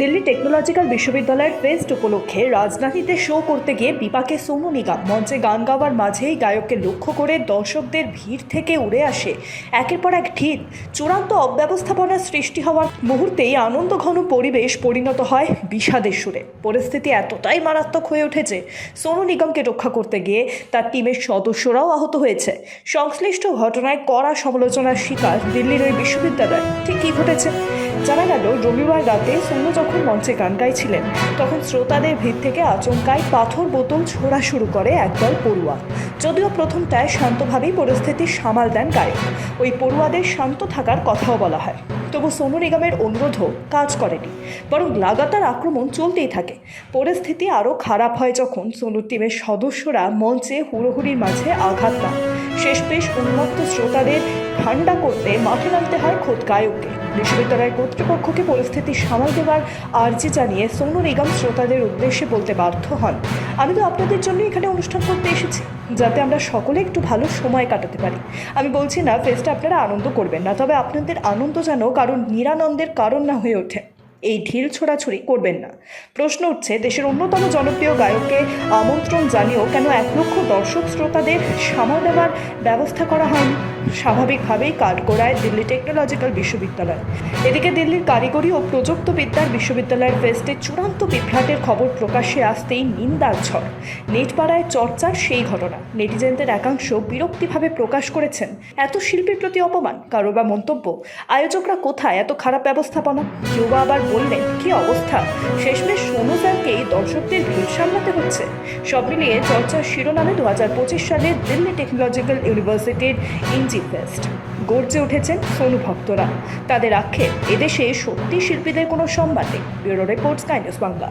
Delhi technological বিশ্ববিদ্যালয়ের fest উপলক্ষে রাজধানীতে শো করতে গিয়ে বিপাকে সোনু নিগম মঞ্চে গান গাওয়ার মাঝেই গায়ককে লক্ষ্য করে দর্শকদের ভিড় থেকে উড়ে আসে একের পর এক ঢিল। চূড়ান্ত অব্যবস্থাপনার সৃষ্টি হওয়ার মুহূর্তেই আনন্দঘন পরিবেশ পরিণত হয় বিষাদের সুরে। পরিস্থিতি এতটাই মারাত্মক হয়ে উঠেছে, সোনু নিগমকে রক্ষা করতে গিয়ে তার টিমের সদস্যরাও আহত হয়েছে। সংশ্লিষ্ট ঘটনায় কড়া সমালোচনার শিকার দিল্লির ওই বিশ্ববিদ্যালয়। ঠিক কী ঘটেছে জানা গেল, রবিবার রাতে সোনু যখন মঞ্চে গান গাইছিলেন তখন শ্রোতাদের ভিড় থেকে আচমকাই পাথর বোতল ছোড়া শুরু করে একদল পড়ুয়া। যদিও প্রথমটায় শান্তভাবেই পরিস্থিতি সামাল দেন গায়ক, ওই পড়ুয়াদের শান্ত থাকার কথাও বলা হয়, তবু সোনু নিগমের অনুরোধও কাজ করেনি, বরং লাগাতার আক্রমণ চলতেই থাকে। পরিস্থিতি আরও খারাপ হয় যখন সোনুর টিমের সদস্যরা মঞ্চে হুড়োহুড়ির মাঝে আঘাত পান। শেষমেশ উন্মত্ত শ্রোতাদের ঠান্ডা করতে মাঠে নামতে হয় খোদ গায়ককে। বিশ্ববিদ্যালয়ের কর্তৃপক্ষকে পরিস্থিতি সামাল দেওয়ার আর্জি জানিয়ে সোনু নিগম শ্রোতাদের উদ্দেশ্যে বলতে বাধ্য হন, আমি তো আপনাদের জন্য এখানে অনুষ্ঠান করতে এসেছি, যাতে আমরা সকলে একটু ভালো সময় কাটাতে পারি। আমি বলছি না ফেস্টে আপনারা আনন্দ করবেন না, তবে আপনাদের আনন্দ যেন কারণ নিরানন্দের কারণ না হয়ে ওঠে। এই ঢিল ছোড়াছুড়ি করবেন না। প্রশ্ন উঠছে, দেশের অন্যতম জনপ্রিয় গায়ককে আমন্ত্রণ জানিয়েও কেন 1 লক্ষ দর্শক শ্রোতাদের সামাল দেওয়ার ব্যবস্থা করা হয়নি? স্বাভাবিকভাবেই কাঠগড়ায় দিল্লি টেকনোলজিক্যাল বিশ্ববিদ্যালয়। এদিকে দিল্লির কারিগরি ও প্রযুক্তিবিদ্যার বিশ্ববিদ্যালয়ের ফেস্টে চূড়ান্ত বিভ্রাটের খবর প্রকাশ্যে আসতেই নিন্দার ঝড়। নেটপাড়ায় চর্চার সেই ঘটনা। নেটিজেনদের একাংশ বিরক্তিভাবে প্রকাশ করেছেন, এত শিল্পীর প্রতি অপমান, কারো বা মন্তব্য আয়োজকরা কোথায়, এত খারাপ ব্যবস্থাপনা। কেউ বা আবার বললেন কি অবস্থা, শেষমেশ সোনু স্যারকেই দর্শকদের ভিড় সামলাতে হচ্ছে। সব মিলিয়ে চর্চার শিরোনামে 2025 সালে দিল্লি টেকনোলজিক্যাল ইউনিভার্সিটির ইঞ্জি ফেস্ট। গর্জে উঠেছেন সোনু ভক্তরা। তাদের আক্ষেপ, এদেশে সত্যি শিল্পীদের কোনো সম্মান নেই। Bureau report, sky news Bangla.